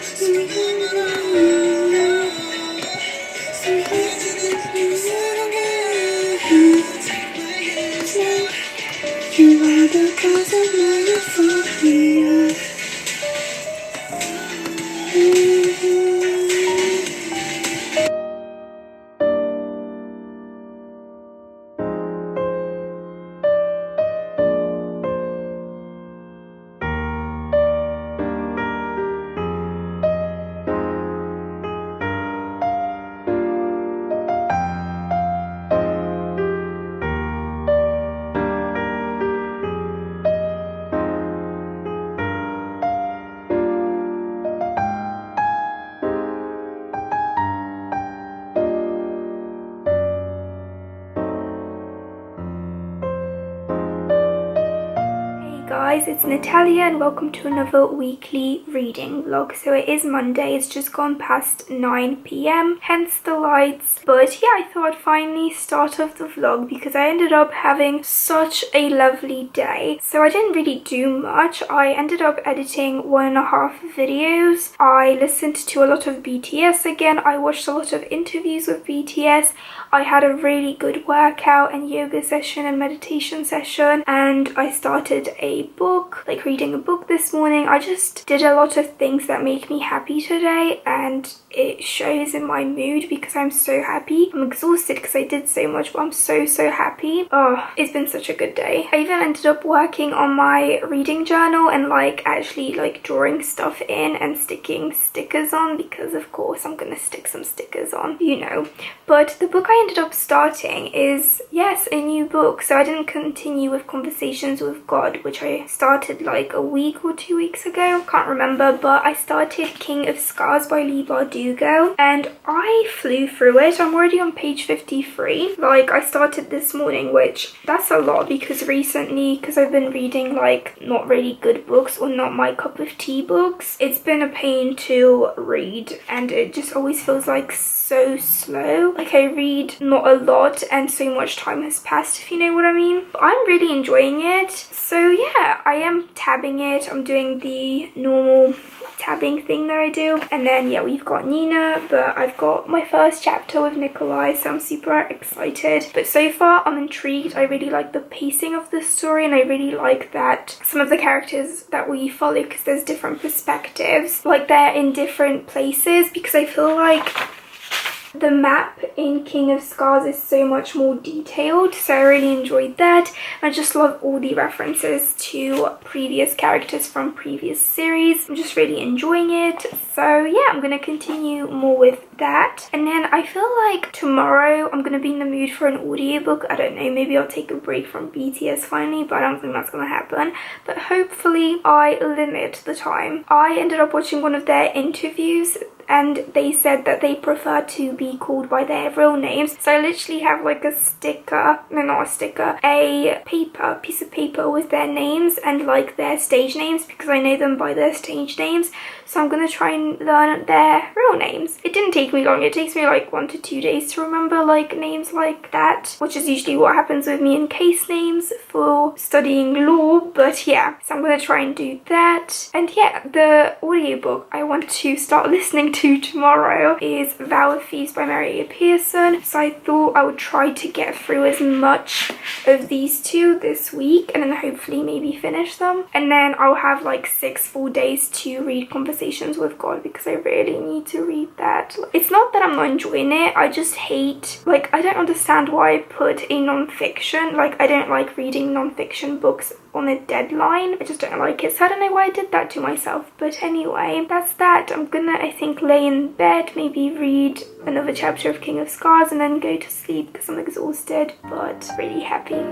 You are the cause of my euphoria. Guys, it's Natalia and welcome to another weekly reading vlog. So it is Monday, it's just gone past 9 p.m, hence the lights. But yeah, I thought I'd finally start off the vlog because I ended up having such a lovely day. So I didn't really do much. I ended up editing 1.5 videos. I listened to a lot of BTS again. I watched a lot of interviews with BTS. I had a really good workout and yoga session and meditation session, and I started a book, like reading a book this morning. I just did a lot of things that make me happy today, and it shows in my mood because I'm so happy. I'm exhausted because I did so much, but I'm so happy. Oh, it's been such a good day. I even ended up working on my reading journal and actually drawing stuff in and sticking stickers on, because of course I'm gonna stick some stickers on, you know. But the book I ended up starting is, yes, a new book. So I didn't continue with Conversations with God, which I started like a week or 2 weeks ago, can't remember, but I started King of Scars by Leigh Bardugo and I flew through it. I'm already on page 53. I started this morning, which that's a lot because recently, because I've been reading not really good books or not my cup of tea books, it's been a pain to read and it just always feels like so slow. I read not a lot and so much time has passed, if you know what I mean. But I'm really enjoying it. So yeah, I am tabbing it. I'm doing the normal tabbing thing that I do. And then yeah, we've got Nina, but I've got my first chapter with Nikolai, so I'm super excited. But so far I'm intrigued. I really like the pacing of the story and I really like that some of the characters that we follow, because there's different perspectives, they're in different places, because I feel like the map in King of Scars is so much more detailed, so I really enjoyed that. I just love all the references to previous characters from previous series. I'm just really enjoying it. So yeah, I'm gonna continue more with that. And then I feel like tomorrow I'm gonna be in the mood for an audiobook. I don't know, maybe I'll take a break from BTS finally, but I don't think that's gonna happen. But hopefully I limit the time. I ended up watching one of their interviews and they said that they prefer to be called by their real names. So I literally have a sticker, no, not a sticker, a piece of paper with their names and their stage names, because I know them by their stage names. So I'm gonna try and learn their real names. It didn't take me long. It takes me 1 to 2 days to remember names like that, which is usually what happens with me in case names for studying law. But yeah, so I'm gonna try and do that. And yeah, the audiobook I want to start listening to tomorrow is Vow of Thieves by Mary A. Pearson. So I thought I would try to get through as much of these two this week and then hopefully maybe finish them. And then I'll have 6 full days to read Conversations with God, because I really need to read that. It's not that I'm not enjoying it, I just hate, I don't understand why I put a non-fiction. I don't like reading non-fiction books on a deadline. I just don't like it, so I don't know why I did that to myself. But anyway, that's that. I'm gonna, I think, lay in bed, maybe read another chapter of King of Scars and then go to sleep because I'm exhausted but really happy.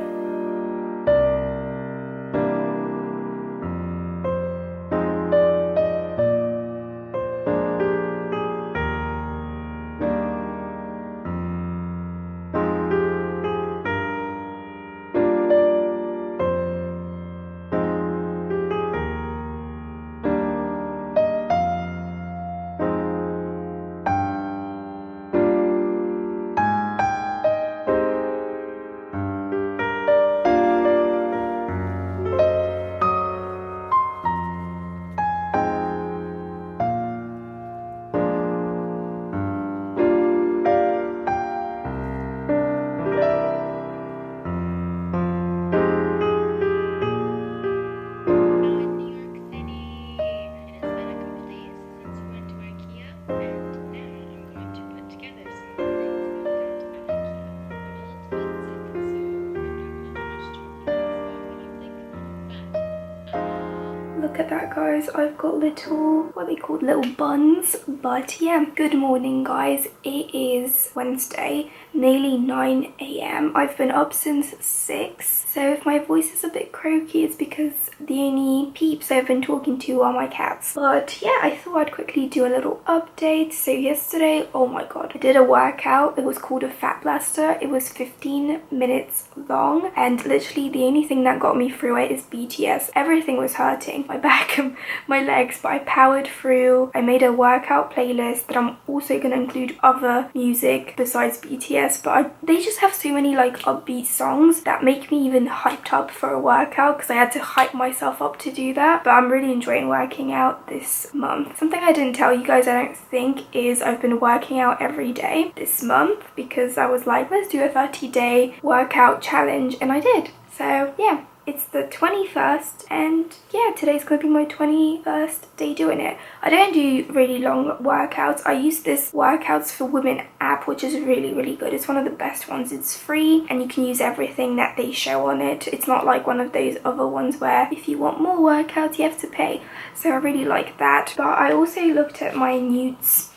at that, guys. I've got little, what are they called, little buns. But yeah, good morning, guys. It is Wednesday, nearly 9 a.m. I've been up since 6, so if my voice is a bit croaky, it's because the only peeps I've been talking to are my cats. But yeah, I thought I'd quickly do a little update. So yesterday, oh my god, I did a workout. It was called a fat blaster. It was 15 minutes long, and literally the only thing that got me through it is BTS. Everything was hurting, my back and my legs, but I powered through. I made a workout playlist that I'm also going to include other music besides BTS, but they just have so many like upbeat songs that make me even hyped up for a workout, because I had to hype myself up to do that. But I'm really enjoying working out this month. Something I didn't tell you guys, I don't think, is I've been working out every day this month, because I was like, let's do a 30-day workout challenge, and I did. So yeah, it's the 21st, and yeah, today's going to be my 21st day doing it. I don't do really long workouts. I use this Workouts for Women app, which is really good. It's one of the best ones. It's free and you can use everything that they show on it. It's not like one of those other ones where if you want more workouts you have to pay. So I really like that. But I also looked at my newts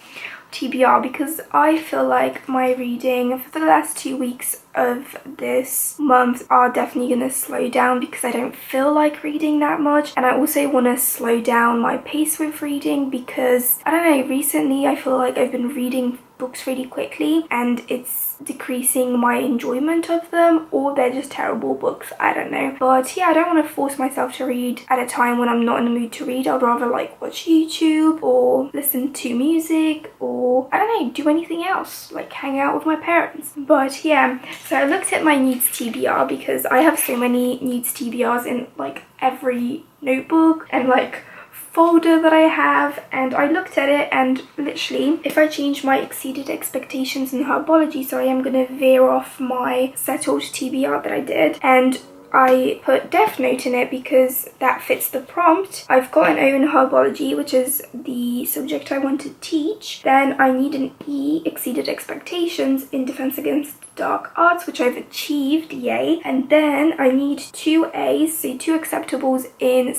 TBR, because I feel like my reading for the last 2 weeks of this month are definitely going to slow down, because I don't feel like reading that much, and I also want to slow down my pace with reading, because I don't know, recently I feel like I've been reading books really quickly and it's decreasing my enjoyment of them, or they're just terrible books, I don't know. But yeah, I don't want to force myself to read at a time when I'm not in the mood to read. I'd rather like watch YouTube or listen to music, or I don't know, do anything else, like hang out with my parents. But yeah, so I looked at my nudes TBR, because I have so many nudes TBRs in like every notebook and like folder that I have, and I looked at it, and literally if I change my exceeded expectations in herbology, so I am going to veer off my settled TBR that I did, and I put Death Note in it because that fits the prompt. I've got an O in herbology, which is the subject I want to teach. Then I need an E, exceeded expectations, in defense against dark arts, which I've achieved, yay. And then I need 2 A's, so 2 acceptables in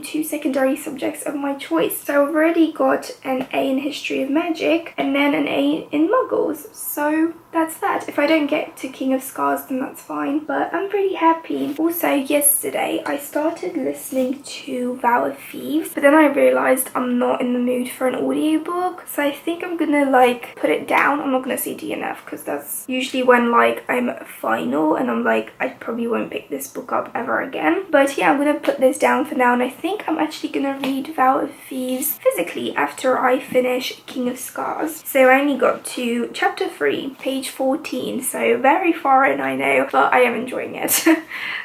two secondary subjects of my choice. So I've already got an A in History of Magic and then an A in Muggles. So that's that. If I don't get to King of Scars, then that's fine, but I'm pretty happy. Also, yesterday I started listening to Vow of Thieves, but then I realised I'm not in the mood for an audiobook, so I think I'm gonna like put it down. I'm not gonna say DNF, because that's usually when like I'm final and I'm like, I probably won't pick this book up ever again. But yeah, I'm gonna put this down for now, and I think I'm actually gonna read Vow of Thieves physically after I finish King of Scars. So I only got to chapter 3, page 14, so very far in, I know, but I am enjoying it.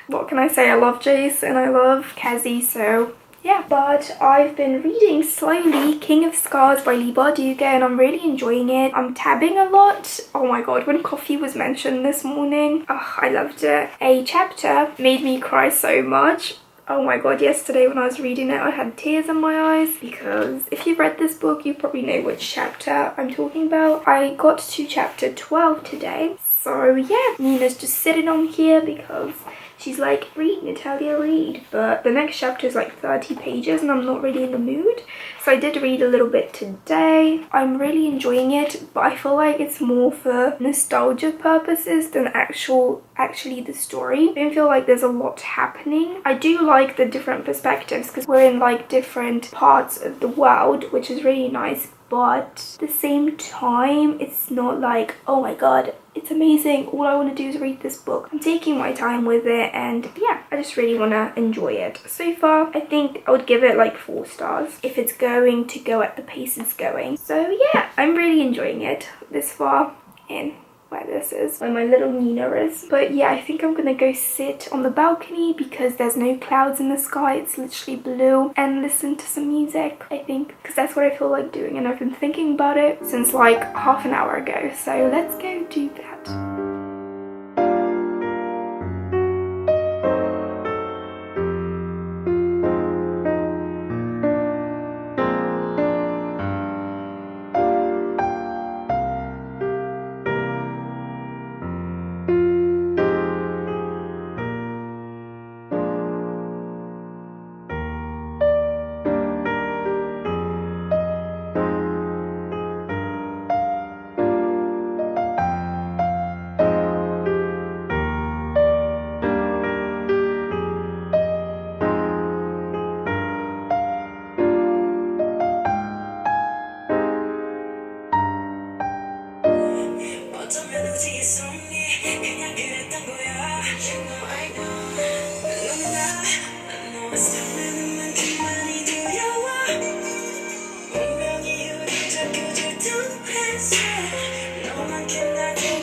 What can I say? I love Jace and I love Kazi, so yeah. But I've been reading slowly King of Scars by Lee Bardugo, and I'm really enjoying it. I'm tabbing a lot. Oh my god, when coffee was mentioned this morning, oh, I loved it. A chapter made me cry so much. Oh my god, yesterday when I was reading it, I had tears in my eyes, because if you've read this book, you probably know which chapter I'm talking about. I got to chapter 12 today. So yeah, Nina's just sitting on here because she's like, read, Natalia, read. But the next chapter is like 30 pages and I'm not really in the mood. So I did read a little bit today. I'm really enjoying it, but I feel like it's more for nostalgia purposes than actually the story. I don't feel like there's a lot happening. I do like the different perspectives, because we're in like different parts of the world, which is really nice. But at the same time, it's not like, oh my god, it's amazing, all I want to do is read this book. I'm taking my time with it, and yeah, I just really want to enjoy it. So far, I think I would give it like 4 stars if it's going to go at the pace it's going. So yeah, I'm really enjoying it this far in. Where this is, where my little Nina is. But yeah, I think I'm gonna go sit on the balcony because there's no clouds in the sky, it's literally blue, and listen to some music, I think, because that's what I feel like doing, and I've been thinking about it since like half an hour ago. So let's go do that.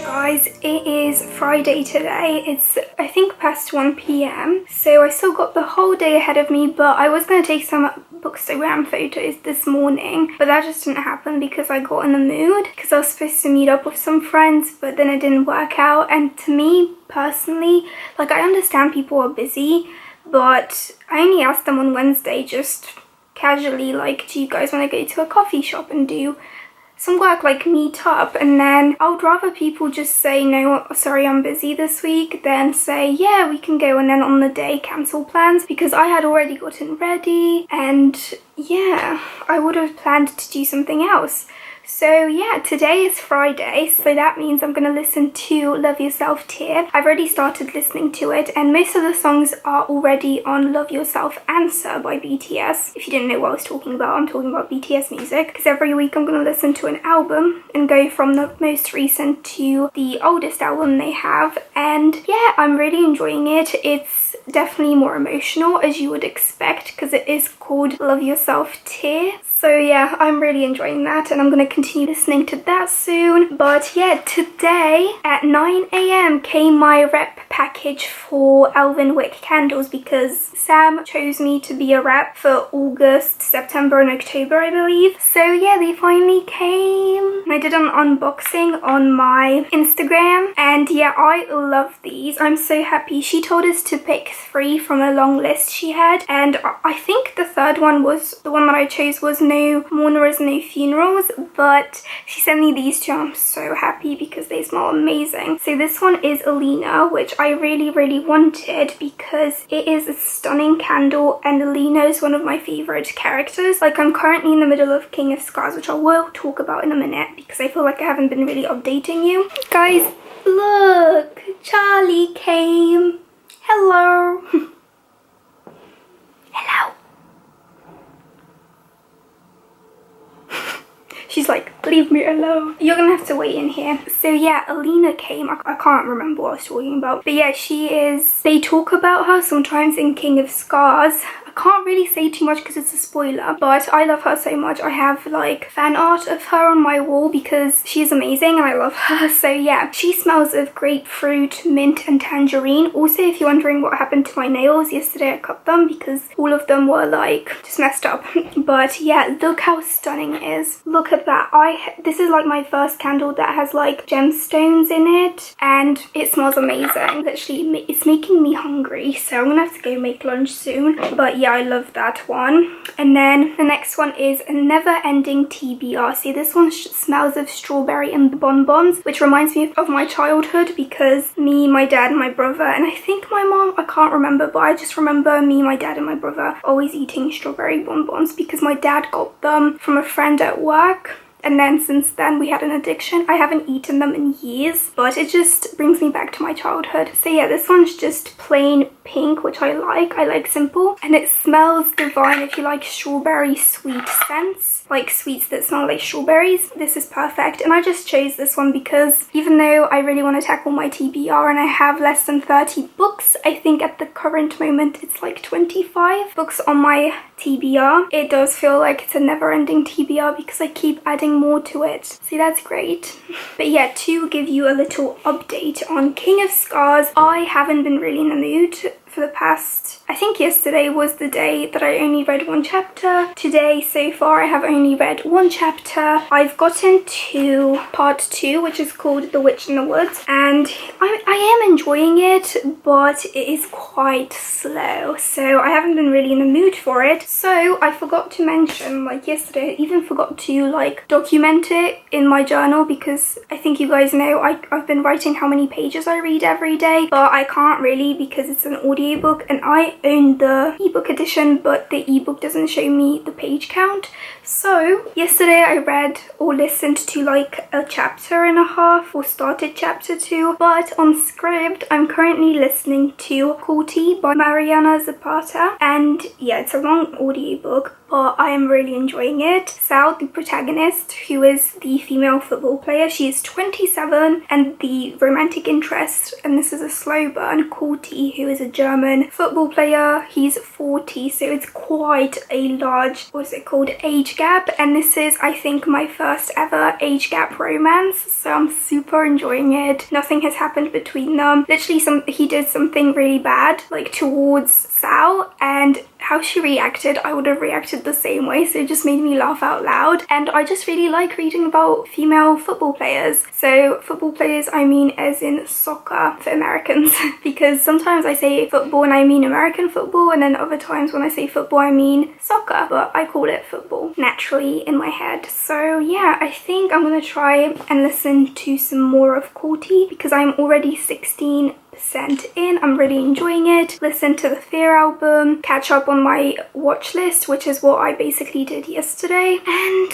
Guys, it is Friday today. It's I think past 1 p.m. so I still got the whole day ahead of me, but I was going to take some bookstagram photos this morning, but that just didn't happen because I got in the mood because I was supposed to meet up with some friends, but then it didn't work out. And to me personally, like, I understand people are busy, but I only asked them on Wednesday just casually, like, do you guys want to go to a coffee shop and do some work, like meet up? And then I would rather people just say no, sorry, I'm busy this week, than say yeah, we can go, and then on the day cancel plans, because I had already gotten ready and yeah, I would have planned to do something else. So yeah, today is Friday, so that means I'm gonna listen to Love Yourself Tear. I've already started listening to it, and most of the songs are already on Love Yourself Answer by BTS. If you didn't know what I was talking about, I'm talking about BTS music, because every week I'm gonna listen to an album and go from the most recent to the oldest album they have. And yeah, I'm really enjoying it. It's definitely more emotional, as you would expect, because it is called Love Yourself Tear. So yeah, I'm really enjoying that, and I'm going to continue listening to that soon. But yeah, today at 9 a.m. came my rep package for Elven Wick candles, because Sam chose me to be a rep for August, September and October, I believe. So yeah, they finally came. I did an unboxing on my Instagram, and yeah, I love these. I'm so happy. She told us to pick 3 from a long list she had, and I think the third one was, the one that I chose was No Mourners, No Funerals, but she sent me these 2. I'm so happy because they smell amazing. So this one is Alina, which I really wanted because it is a stunning candle, and Alina is one of my favorite characters. Like, I'm currently in the middle of King of Scars, which I will talk about in a minute because I feel like I haven't been really updating you. Guys, look, Charlie came. Hello. Hello. She's like, leave me alone. You're gonna have to wait in here. So yeah, Alina came. I can't remember what I was talking about. But yeah, she is, they talk about her sometimes in King of Scars. I can't really say too much because it's a spoiler, but I love her so much. I have like fan art of her on my wall because she's amazing and I love her. So yeah, she smells of grapefruit, mint and tangerine. Also, if you're wondering what happened to my nails, yesterday I cut them because all of them were like just messed up. But yeah, look how stunning it is. Look at that. This is like my first candle that has like gemstones in it, and it smells amazing. Literally, it's making me hungry, so I'm gonna have to go make lunch soon. But yeah, I love that one. And then the next one is a Never Ending TBR. See, this one smells of strawberry and bonbons, which reminds me of my childhood, because me, my dad and my brother, and I think my mom, I can't remember, but I just remember me, my dad and my brother always eating strawberry bonbons because my dad got them from a friend at work. And then since then we had an addiction. I haven't eaten them in years, but it just brings me back to my childhood. So yeah, this one's just plain pink, which I like simple, and it smells divine. If you like strawberry sweet scents, like sweets that smell like strawberries, this is perfect. And I just chose this one because even though I really want to tackle my TBR and I have less than 30 books, I think at the current moment it's like 25 books on my TBR, it does feel like it's a never-ending TBR because I keep adding more to it. So that's great. But yeah, to give you a little update on King of Scars, I haven't been really in the mood for the past, I think yesterday was the day that I only read 1 chapter. Today, so far, I have only read 1 chapter. I've gotten to part 2, which is called The Witch in the Woods, and I am enjoying it, but it is quite slow, so I haven't been really in the mood for it. So I forgot to mention, like yesterday, I even forgot to like document it in my journal, because I think you guys know I've been writing how many pages I read every day, but I can't really because it's an audiobook and I own the ebook edition, but the ebook doesn't show me the page count. So yesterday I read or listened to like a chapter and a half, or started chapter 2, but on Scribd I'm currently listening to Cool Tea by Mariana Zapata, and yeah, it's a long audiobook, but I am really enjoying it. Sal, the protagonist, who is the female football player, she is 27, and the romantic interest, and this is a slow burn, Corti, who is a German football player, he's 40, so it's quite a large, what's it called, age gap, and this is, I think, my first ever age gap romance, so I'm super enjoying it. Nothing has happened between them. Literally, he did something really bad, like, towards Sal, and how she reacted, I would have reacted the same way, so it just made me laugh out loud. And I just really like reading about female football players. So football players, I mean as in soccer for Americans, because sometimes I say football and I mean American football, and then other times when I say football I mean soccer, but I call it football naturally in my head. So yeah, I think I'm gonna try and listen to some more of Corti, because I'm already 16% in. I'm really enjoying it. Listen to the Fear album, catch up on my watch list, which is what I basically did yesterday, and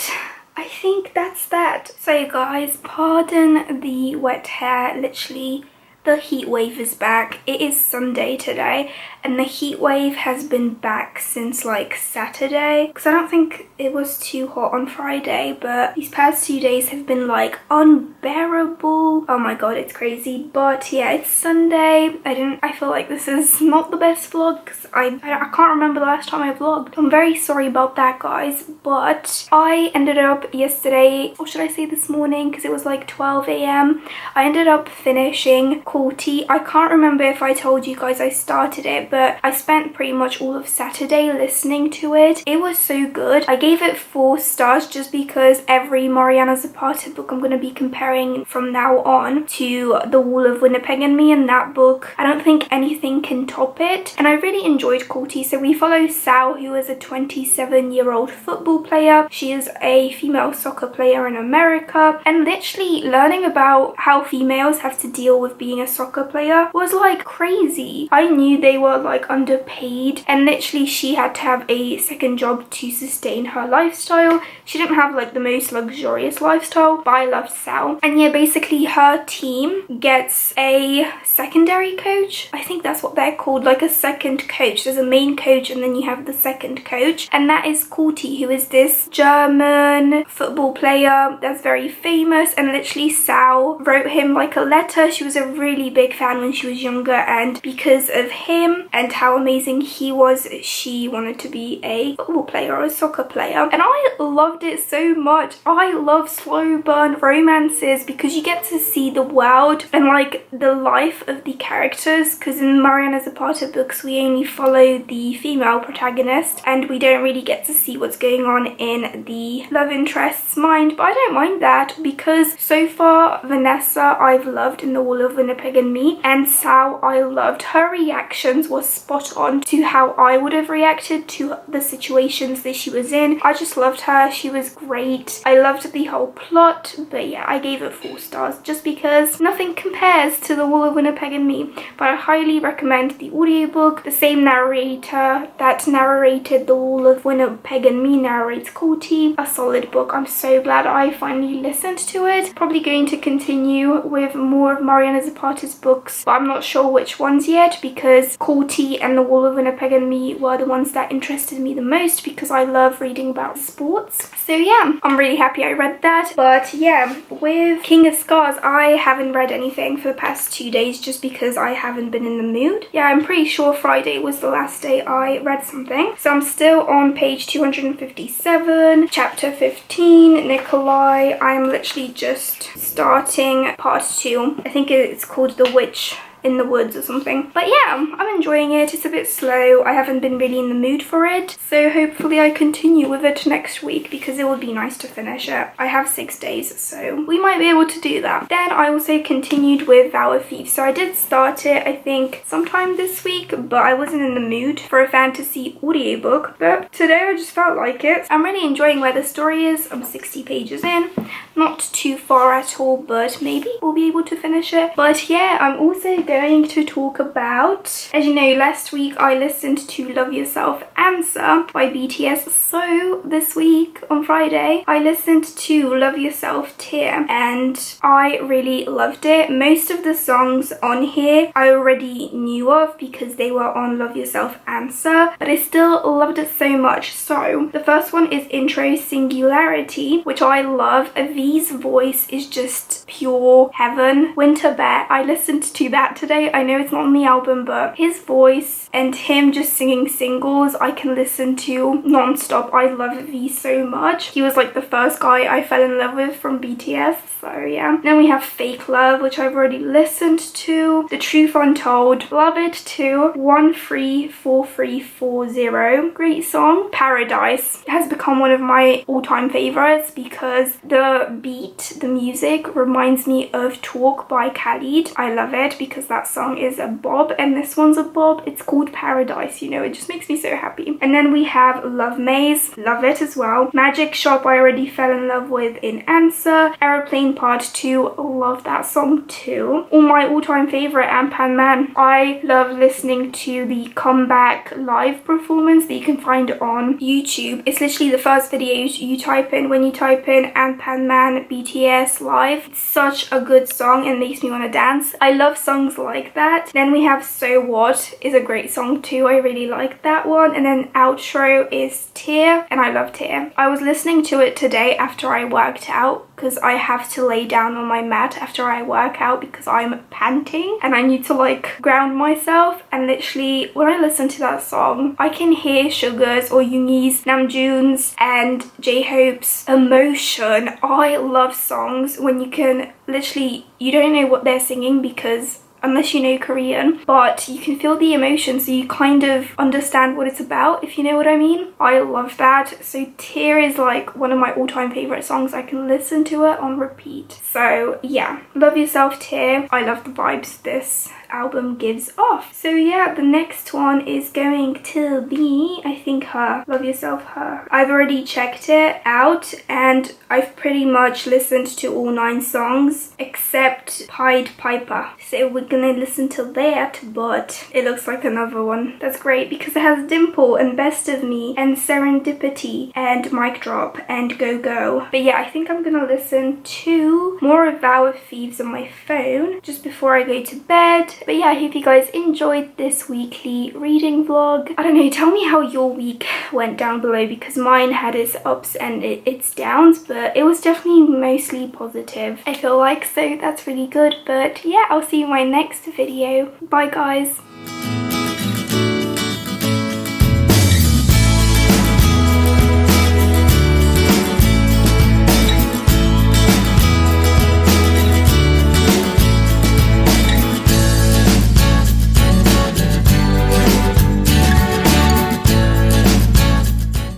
I think that's that. So guys, pardon the wet hair, literally the heat wave is back. It is Sunday today, and the heat wave has been back since like Saturday, because I don't think it was too hot on Friday, but these past 2 days have been like unbearable. Oh my god, it's crazy. But yeah, it's Sunday. I feel like this is not the best vlog, because I can't remember the last time I vlogged. I'm very sorry about that, guys, but I ended up yesterday, or should I say this morning, because it was like 12 a.m. I ended up finishing Corti. I can't remember if I told you guys I started it, but I spent pretty much all of Saturday listening to it. It was so good. I gave it 4 stars just because every Mariana Zapata book I'm going to be comparing from now on to The Wall of Winnipeg and Me, and that book, I don't think anything can top it. And I really enjoyed Corti. So we follow Sal, who is a 27-year-old football player. She is a female soccer player in America, and literally learning about how females have to deal with being a soccer player was like crazy. I knew they were like underpaid, and literally she had to have a second job to sustain her lifestyle. She didn't have like the most luxurious lifestyle, but I loved Sal. And yeah, basically her team gets a secondary coach. I think that's what they're called, like a second coach. There's a main coach and then you have the second coach, and that is Corti, who is this German football player that's very famous, and literally Sal wrote him like a letter. She was a really big fan when she was younger, and because of him and how amazing he was, she wanted to be a football player or a soccer player, and I loved it so much. I love slow burn romances because you get to see the world and like the life of the characters, because in Mariana Zapata books we only follow the female protagonist and we don't really get to see what's going on in the love interest's mind. But I don't mind that, because so far Vanessa I've loved in The Wall of Winnipeg and Me, and Sal I loved. Her reactions were spot on to how I would have reacted to the situations that she was in. I just loved her. She was great. I loved the whole plot, but yeah, I gave it 4 stars just because nothing compares to The Wall of Winnipeg and Me. But I highly recommend the audiobook. The same narrator that narrated The Wall of Winnipeg and Me narrates Corti. A solid book. I'm so glad I finally listened to it. Probably going to continue with more of Mariana Zapata's books, but I'm not sure which ones yet, because Corti and The Wall of Winnipeg and Me were the ones that interested me the most, because I love reading about sports. So yeah, I'm really happy I read that. But yeah, with King of Scars, I haven't read anything for the past 2 days just because I haven't been in the mood. Yeah, I'm pretty sure Friday was the last day I read something. So I'm still on page 257, chapter 15, Nikolai. I'm literally just starting part 2. I think it's called The Witch in the Woods or something. But yeah, I'm enjoying it. It's a bit slow. I haven't been really in the mood for it, so hopefully I continue with it next week, because it would be nice to finish it. I have 6 days, so we might be able to do that. Then I also continued with Vow of Thieves. So I did start it, I think, sometime this week, but I wasn't in the mood for a fantasy audiobook. But today I just felt like it. I'm really enjoying where the story is. I'm 60 pages in. not too far at all, but maybe we'll be able to finish it. But yeah, I'm also going to talk about, as you know, last week I listened to Love Yourself Answer by BTS. So this week on Friday I listened to Love Yourself Tear and I really loved it. Most of the songs on here I already knew of because they were on Love Yourself Answer, but I still loved it so much. So the first one is Intro Singularity, which I love. V's voice is just pure heaven. Winter Bear, I listened to that today. I know it's not on the album, but his voice and him just singing singles I can listen to non-stop. I love V so much. He was like the first guy I fell in love with from BTS, so yeah. Then we have Fake Love, which I've already listened to. The Truth Untold, love it too. 134340, great song. Paradise has become one of my all-time favorites because the beat, the music reminds me of Talk by Khalid. I love it because that song is a bob and this one's a bob. It's called Paradise, you know, it just makes me so happy. And then we have Love Maze, love it as well. Magic Shop, I already fell in love with in Answer. Aeroplane Part 2, love that song too. All my all-time favorite, Pan Man. I love listening to the comeback live performance that you can find on YouTube. It's literally the first videos you type in when you type in Pan Man BTS live. It's such a good song and makes me want to dance. I love songs like that. Then we have So What, is a great song too. I really like that one. And then outro is Tear, and I love Tear. I was listening to it today after I worked out because I have to lay down on my mat after I work out because I'm panting and I need to like ground myself. And literally when I listen to that song I can hear Sugar's or Yoongi's, Namjoon's and J-Hope's emotion. I love songs when you can literally, you don't know what they're singing because unless you know Korean, but you can feel the emotion so you kind of understand what it's about, if you know what I mean. I love that. So Tear is like one of my all-time favorite songs. I can listen to it on repeat. So yeah, Love Yourself Tear. I love the vibes this album gives off. So yeah, the next one is going to be, I think, Her. Love Yourself Her. I've already checked it out and I've pretty much listened to all 9 songs except Pied Piper. So we're gonna listen to that, but it looks like another one. That's great because it has Dimple and Best of Me and Serendipity and Mic Drop and Go Go. But yeah, I think I'm gonna listen to more of Vow of Thieves on my phone just before I go to bed. But yeah, I hope you guys enjoyed this weekly reading vlog. I don't know, tell me how your week went down below because mine had its ups and its downs, but it was definitely mostly positive, I feel like, so that's really good. But yeah, I'll see you in my next video. Bye guys.